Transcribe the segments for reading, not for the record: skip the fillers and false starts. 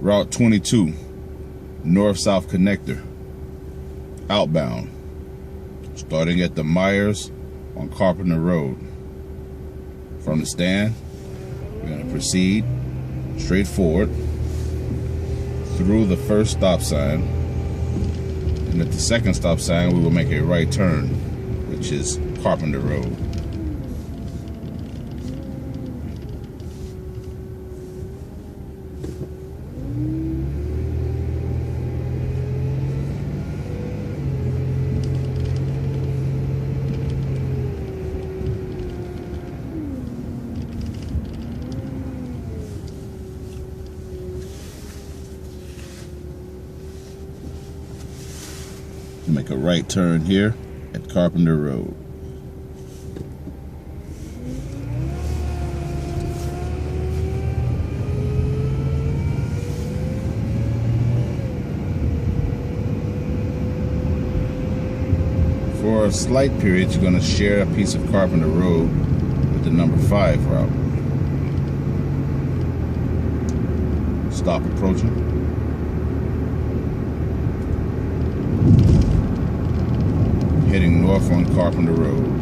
Route 22, north-south connector, outbound, starting at the Myers on Carpenter Road. From the stand, we're going to proceed straight forward through the first stop sign, and at the second stop sign we will make a right turn, which is Carpenter Road. Make a right turn here at Carpenter Road. For a slight period, you're going to share a piece of Carpenter Road with the number 5 route. Stop approaching. Heading north on Carpenter Road.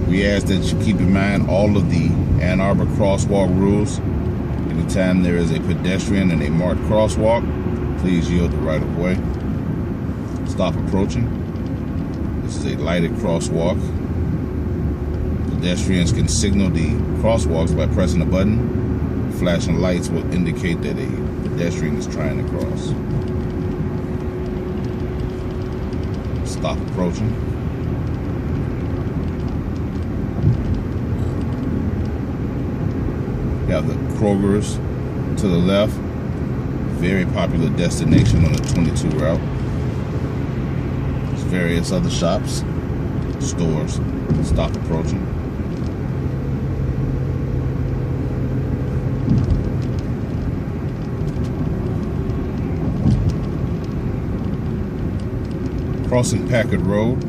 We ask that you keep in mind all of the Ann Arbor crosswalk rules. Anytime there is a pedestrian in a marked crosswalk, please yield the right of way. Stop approaching. This is a lighted crosswalk. Pedestrians can signal the crosswalks by pressing a button. Flashing lights will indicate that a pedestrian is trying to cross. Stop approaching. We have the Kroger's to the left, very popular destination on the 22 route. There's various other shops, stores. Stop approaching. Crossing Packard Road.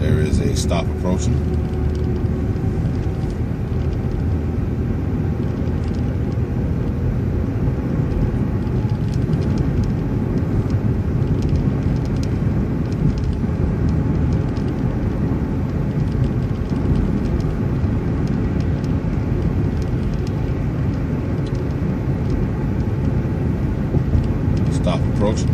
There is a stop approaching. Stop approaching.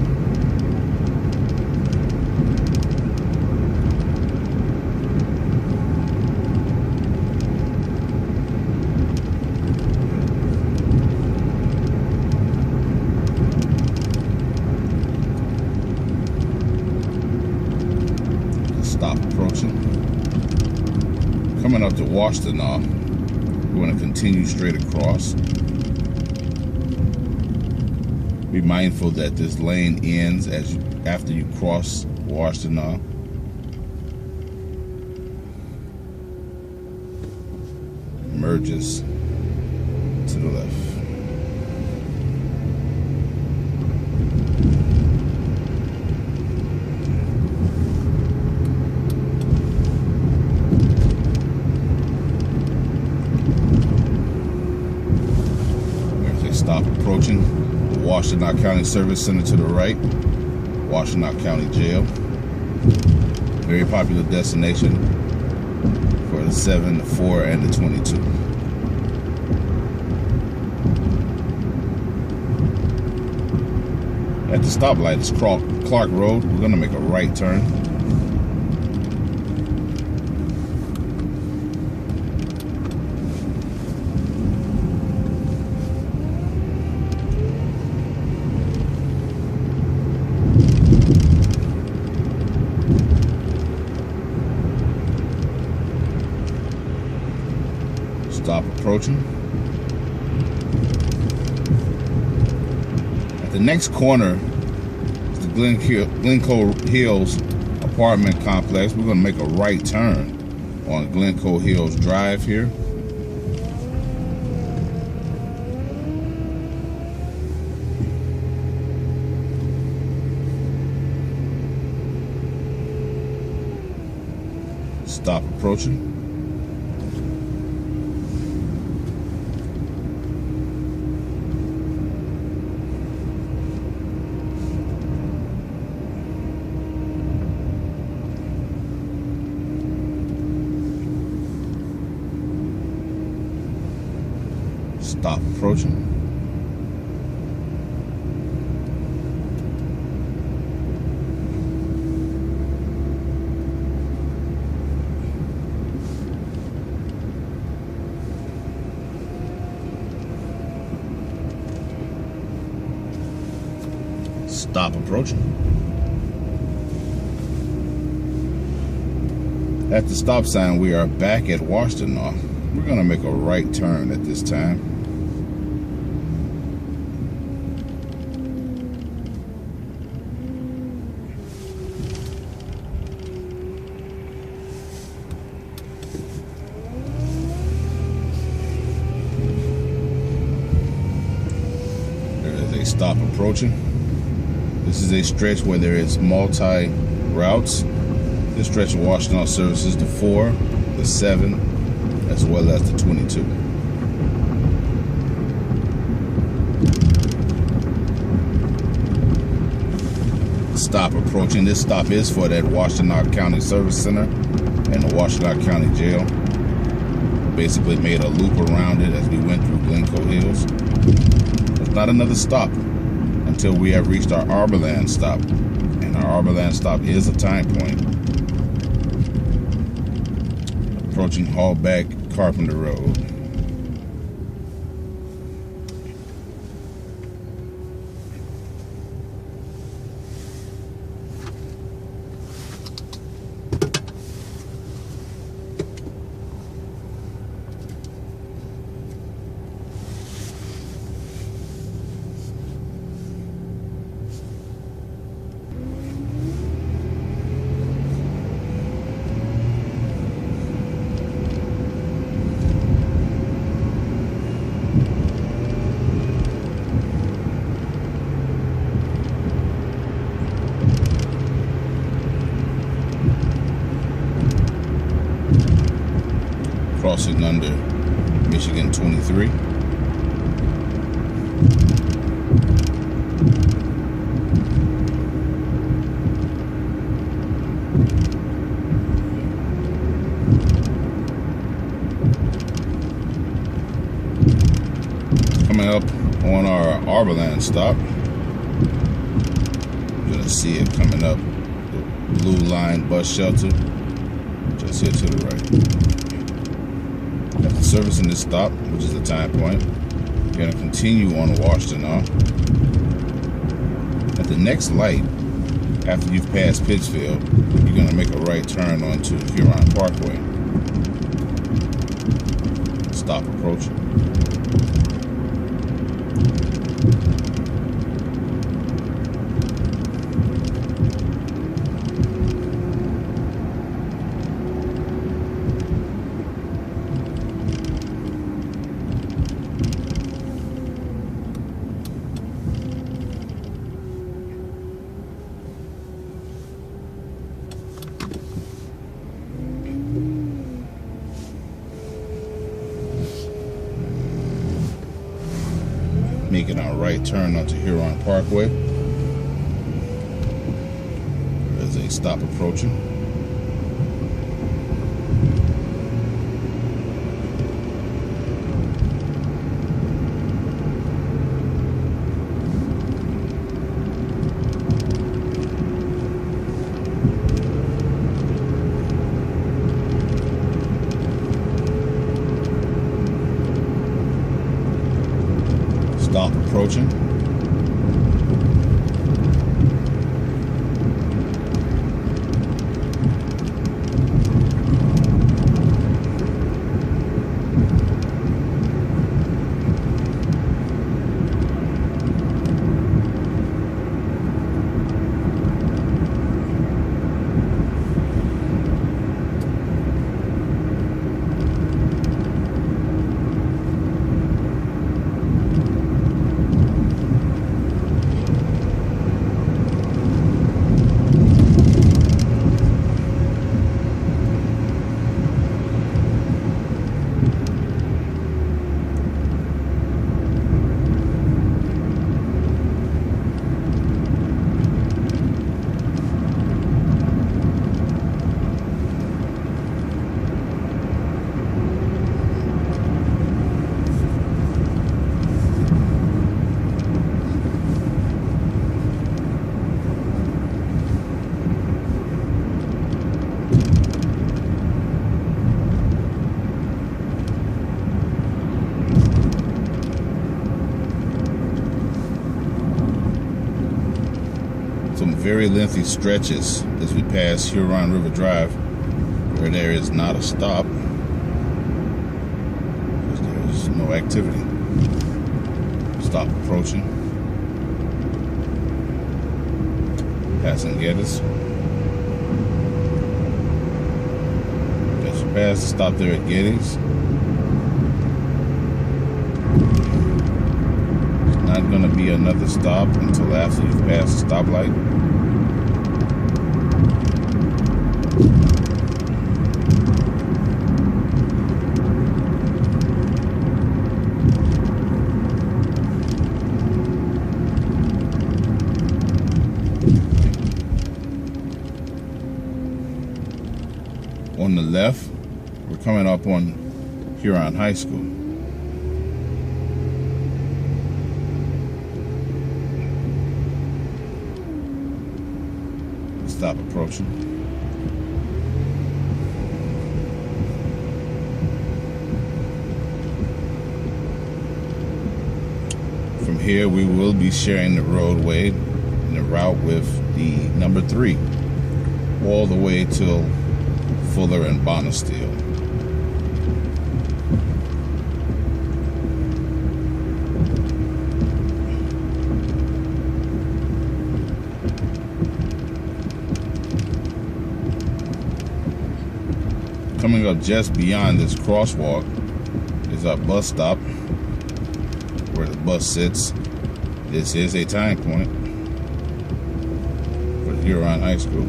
Stop approaching. Coming up to Washtenaw, we're going to continue straight across. Be mindful that this lane ends after you cross Washtenaw. Merges to the left. There's a stop approaching. Washtenaw County Service Center to the right, Washtenaw County Jail. Very popular destination for the 7, the 4, and the 22. At the stoplight is Clark Road. We're going to make a right turn. Stop approaching. The next corner is the Glencoe Hills apartment complex. We're going to make a right turn on Glencoe Hills Drive here. Stop approaching. Stop approaching. Stop approaching. At the stop sign, we are back at Washtenaw. We're going to make a right turn at this time. There is a stop approaching. This is a stretch where there is multi-routes. This stretch of Washtenaw services the 4, the 7, as well as the 22. Stop approaching. This stop is for that Washtenaw County Service Center and the Washtenaw County Jail. Basically made a loop around it as we went through Glencoe Hills. There's not another stop until we have reached our Arborland stop. And our Arborland stop is a time point. Approaching Hallback Carpenter Road. Crossing under Michigan 23. Coming up on our Arborland stop. You're gonna see it coming up, the blue line bus shelter, just here to the right. After servicing this stop, which is the time point, you're going to continue on Washtenaw. At the next light, after you've passed Pittsfield, you're going to make a right turn onto Huron Parkway. Stop approaching. Making our right turn onto Huron Parkway. There's a stop approaching. Stop approaching. very lengthy stretches as we pass Huron River Drive where there is not a stop because there is no activity. Stop approaching. Passing Geddes. As you pass the stop there at Geddes, it's not going to be another stop until after you've passed the stoplight. On the left, we're coming up on Huron High School. Stop approaching. From here, we will be sharing the roadway and the route with the number 3 all the way till Fuller and Bonesteel. Coming up just beyond this crosswalk is our bus stop where the bus sits. This is a tying point for Huron High School.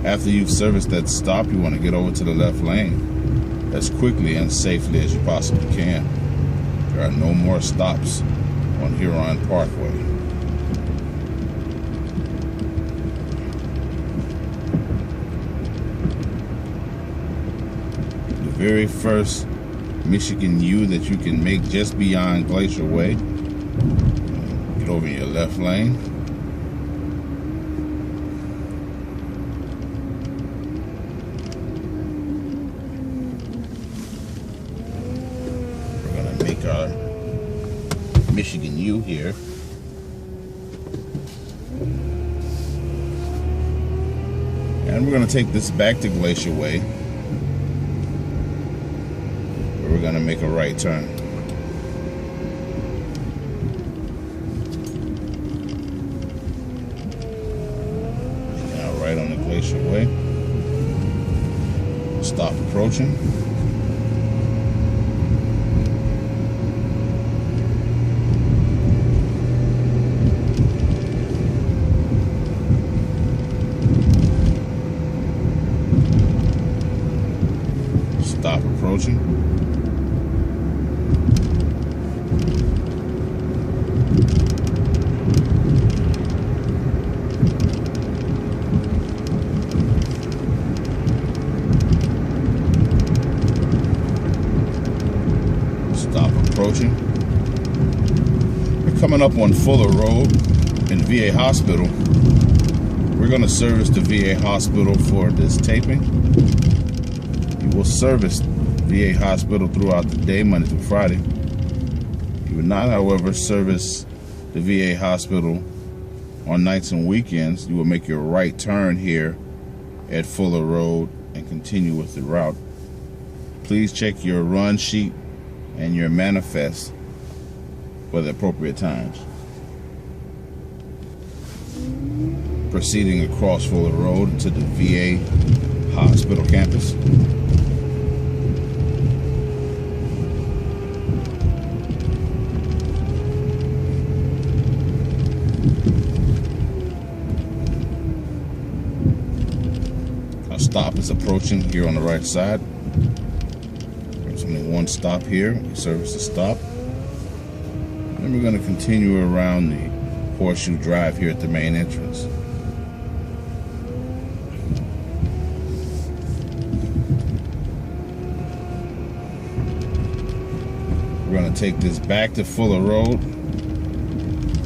After you've serviced that stop, you want to get over to the left lane as quickly and safely as you possibly can. There are no more stops on Huron Parkway. The very first Michigan U that you can make just beyond Glacier Way. Get over in your left lane. Our Michigan U here. And we're going to take this back to Glacier Way, where we're going to make a right turn. Making our right on the Glacier Way. Stop approaching. Stop approaching. Stop approaching. We're coming up on Fuller Road in VA Hospital. We're going to service the VA Hospital for this taping. Will service VA Hospital throughout the day, Monday through Friday. You will not, however, service the VA Hospital on nights and weekends. You will make your right turn here at Fuller Road and continue with the route. Please check your run sheet and your manifest for the appropriate times. Proceeding across Fuller Road to the VA Hospital campus. Stop is approaching here on the right side. There's only one stop here. We service the stop. Then we're going to continue around the Horseshoe Drive here at the main entrance. We're going to take this back to Fuller Road,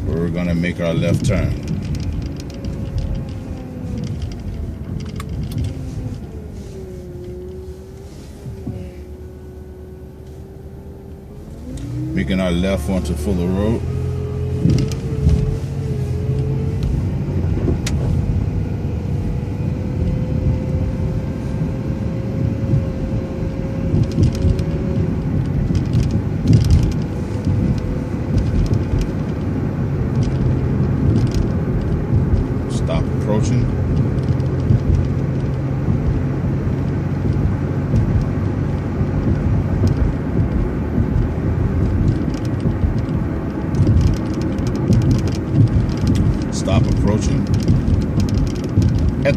where we're going to make our left turn. Making our left onto Fuller Road.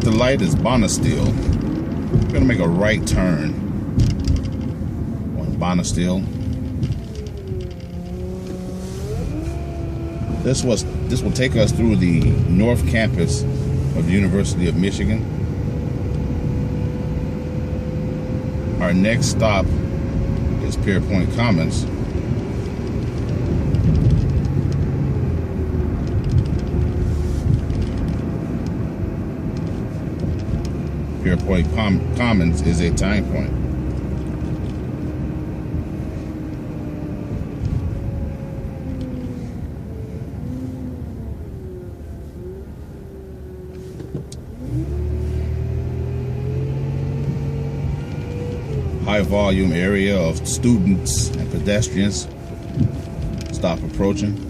the light is Bonesteel. We're gonna make a right turn on Bonesteel. This will take us through the North Campus of the University of Michigan. Our next stop is Pierpoint Commons. Pierpoint Commons is a time point. High volume area of students and pedestrians. Stop approaching.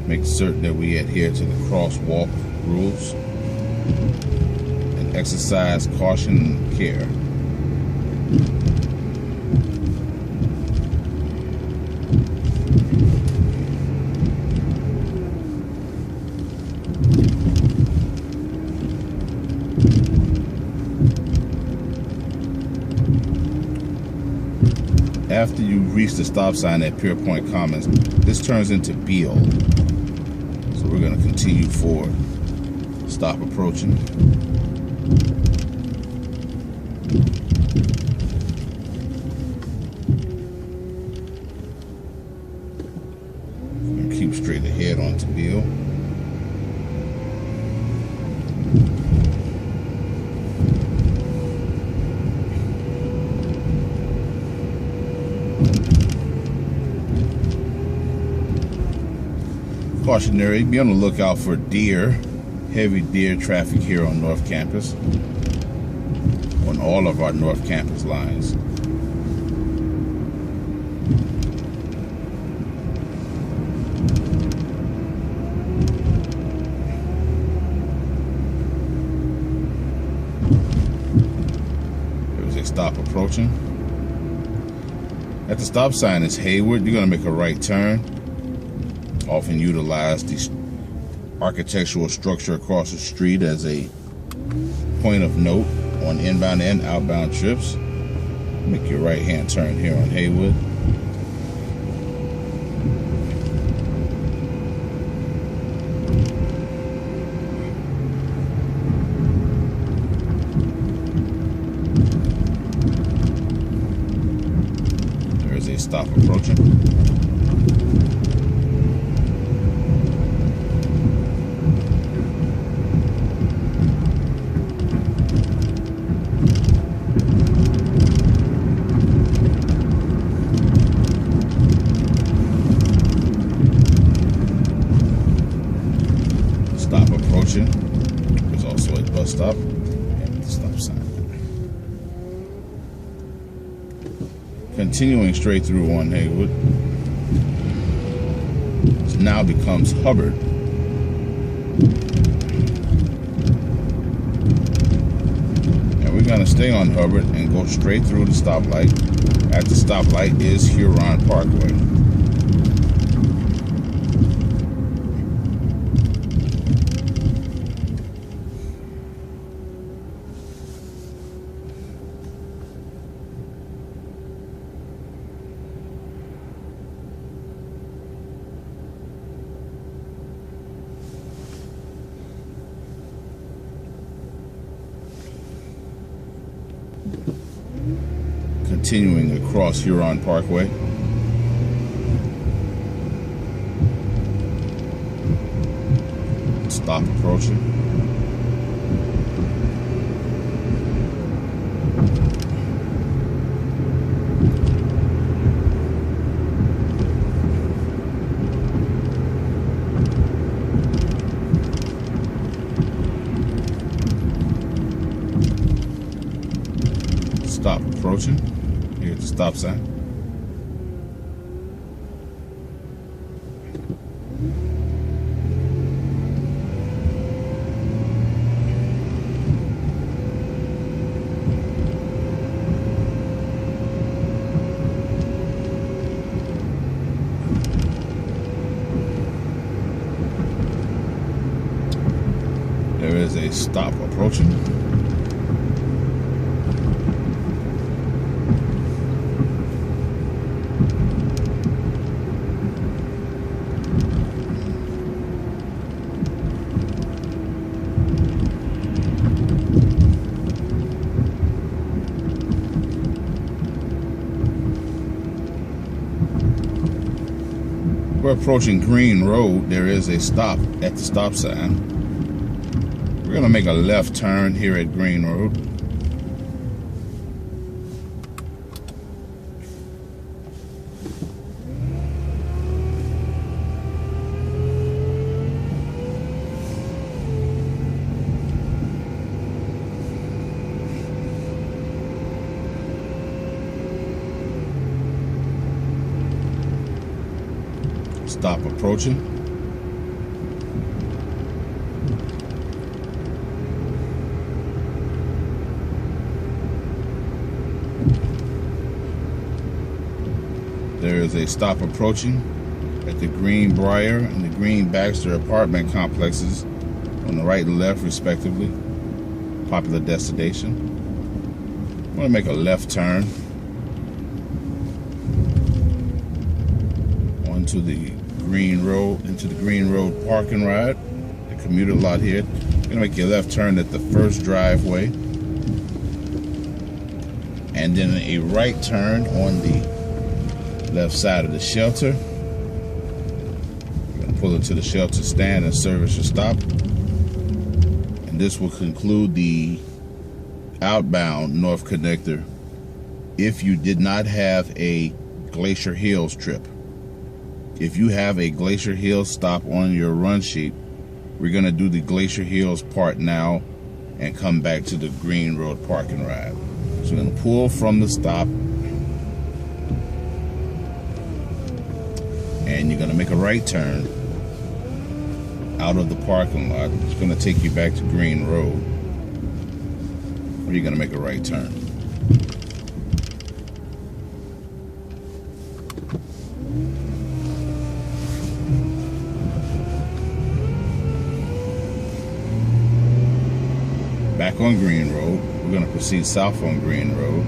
Make certain that we adhere to the crosswalk rules and exercise caution and care. After you reach the stop sign at Pierpoint Commons, this turns into Beale. So we're going to continue forward. Stop approaching. And keep straight ahead onto Beale. Cautionary, be on the lookout for deer, heavy deer traffic here on North Campus, on all of our North Campus lines. There's a stop approaching. At the stop sign is Hayward. You're going to make a right turn. Often utilize the architectural structure across the street as a point of note on inbound and outbound trips. Make your right hand turn here on Haywood. There is a stop approaching. There's also a bus stop and the stop sign. Continuing straight through on Haywood, it now becomes Hubbard. And we're going to stay on Hubbard and go straight through the stoplight. At the stoplight is Huron Parkway. Continuing across Huron Parkway. Stop approaching. Stop approaching. Here's the stop sign. a stop approaching. We're approaching Green Road. There is a stop at the stop sign. We're going to make a left turn here at Green Road. Stop approaching. There is a stop approaching at the Greenbrier and the Green Baxter apartment complexes on the right and left respectively. Popular destination. I'm going to make a left turn onto the Green Road, into the Green Road parking ride, the commuter lot here. You're gonna make your left turn at the first driveway, and then a right turn on the left side of the shelter. You're gonna pull into the shelter stand and service your stop. And this will conclude the outbound North Connector if you did not have a Glacier Hills trip. If you have a Glacier Hills stop on your run sheet, we're going to do the Glacier Hills part now and come back to the Green Road parking ride. So we're going to pull from the stop and you're going to make a right turn out of the parking lot. It's going to take you back to Green Road, where you're going to make a right turn. Back on Green Road, we're going to proceed south on Green Road.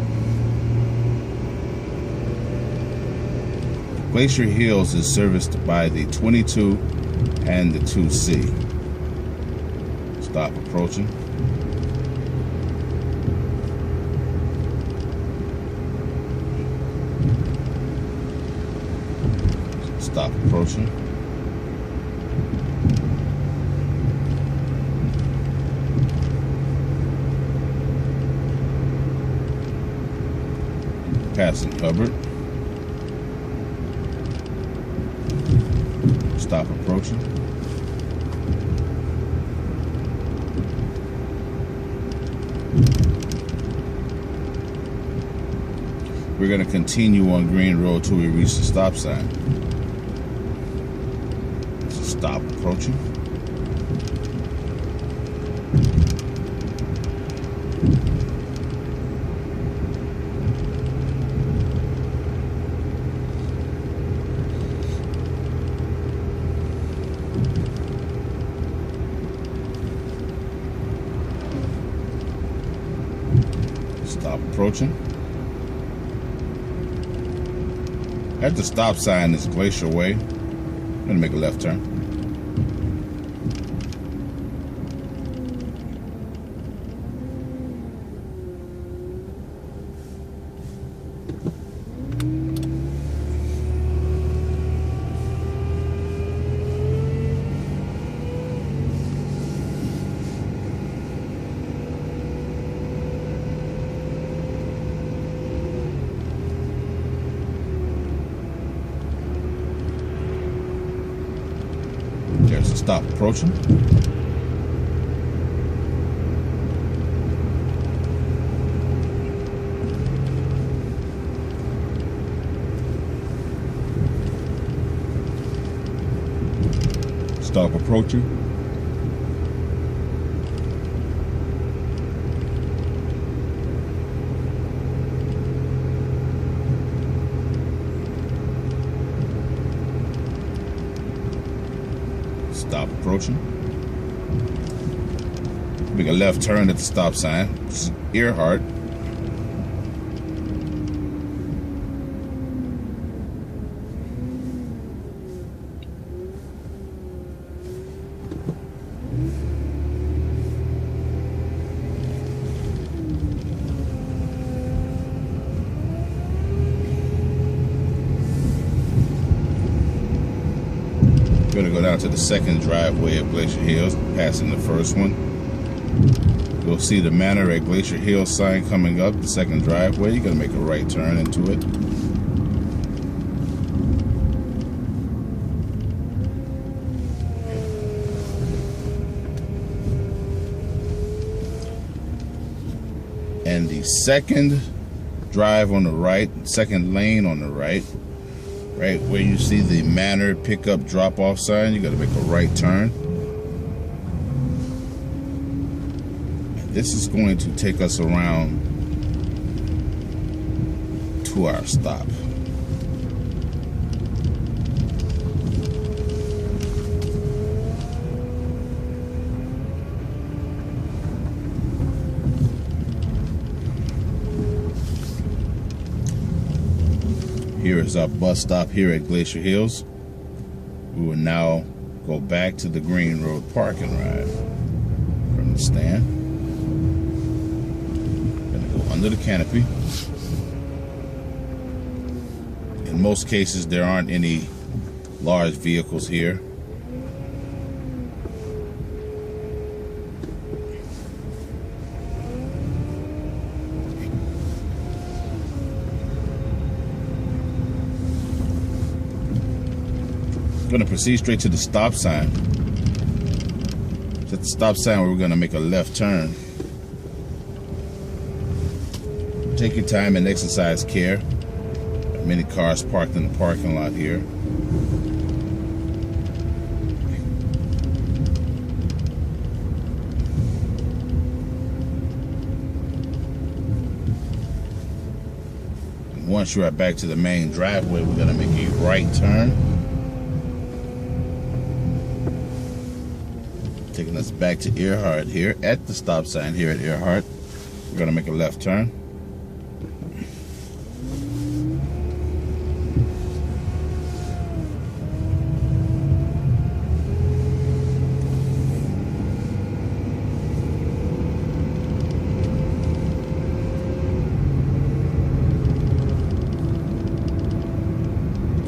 Glacier Hills is serviced by the 22 and the 2C. Stop approaching. Stop approaching. Passing Hubbard. Stop approaching. We're going to continue on Green Road till we reach the stop sign. Stop approaching. Stop approaching. At the stop sign is Glacier Way. I'm going to make a left turn. There's a stop approaching. Stop approaching. Stop approaching. Make a left turn at the stop sign, which is Earhart. We're gonna go down to the second driveway of Glacier Hills, passing the first one. You'll see the Manor at Glacier Hills sign coming up, the second driveway. You're gonna make a right turn into it. And the second drive on the right, second lane on the right, right where you see the Manor pickup drop-off sign, you got to make a right turn. And this is going to take us around to our stop. Here is our bus stop here at Glacier Hills. We will now go back to the Green Road parking ride from the stand. Gonna go under the canopy. In most cases, there aren't any large vehicles here. Going to proceed straight to the stop sign. It's at the stop sign where we're going to make a left turn. Take your time and exercise care. There are many cars parked in the parking lot here. And once you are back to the main driveway, we're going to make a right turn. Taking us back to Earhart here at the stop sign here at Earhart. We're gonna make a left turn.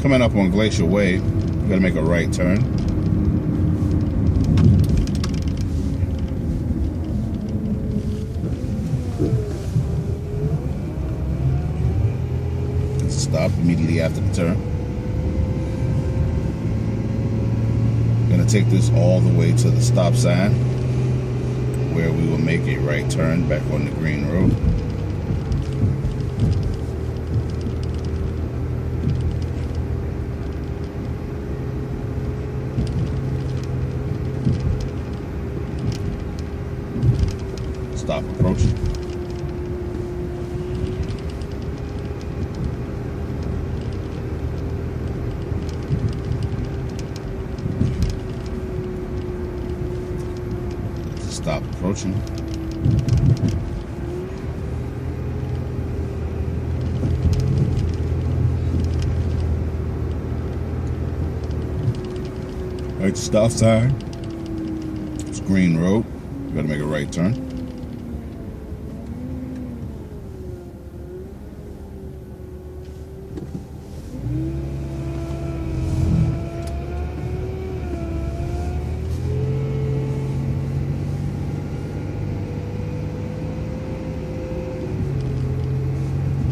Coming up on Glacier Way, we're gonna make a right turn. Stop immediately after the turn. Gonna take this all the way to the stop sign where we will make a right turn back on the Green Road. Stop approaching. Stop approaching. Right, stop sign. It's Green Road. You gotta make a right turn.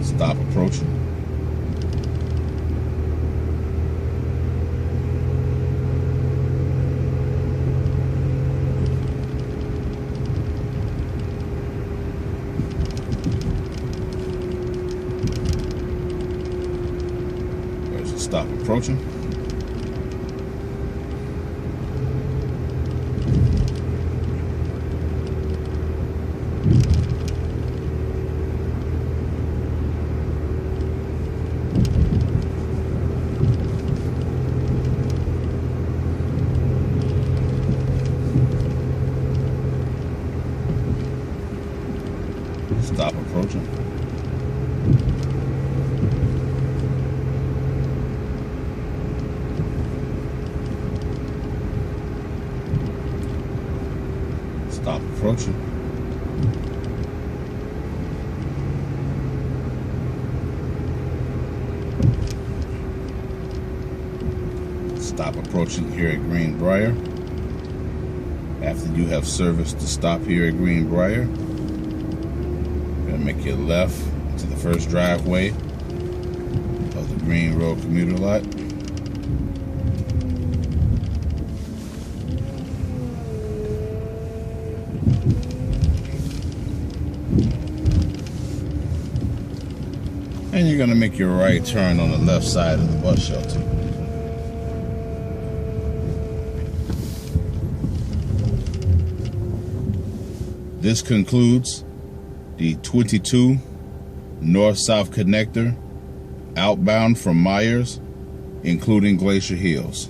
Stop approaching. Stop approaching. Stop approaching. Stop approaching. Stop approaching here at Greenbrier. After you have serviced the stop here at Greenbrier, you're gonna make your left to the first driveway of the Green Road commuter lot. And you're gonna make your right turn on the left side of the bus shelter. This concludes the 22 north-south connector outbound from Myers, including Glacier Hills.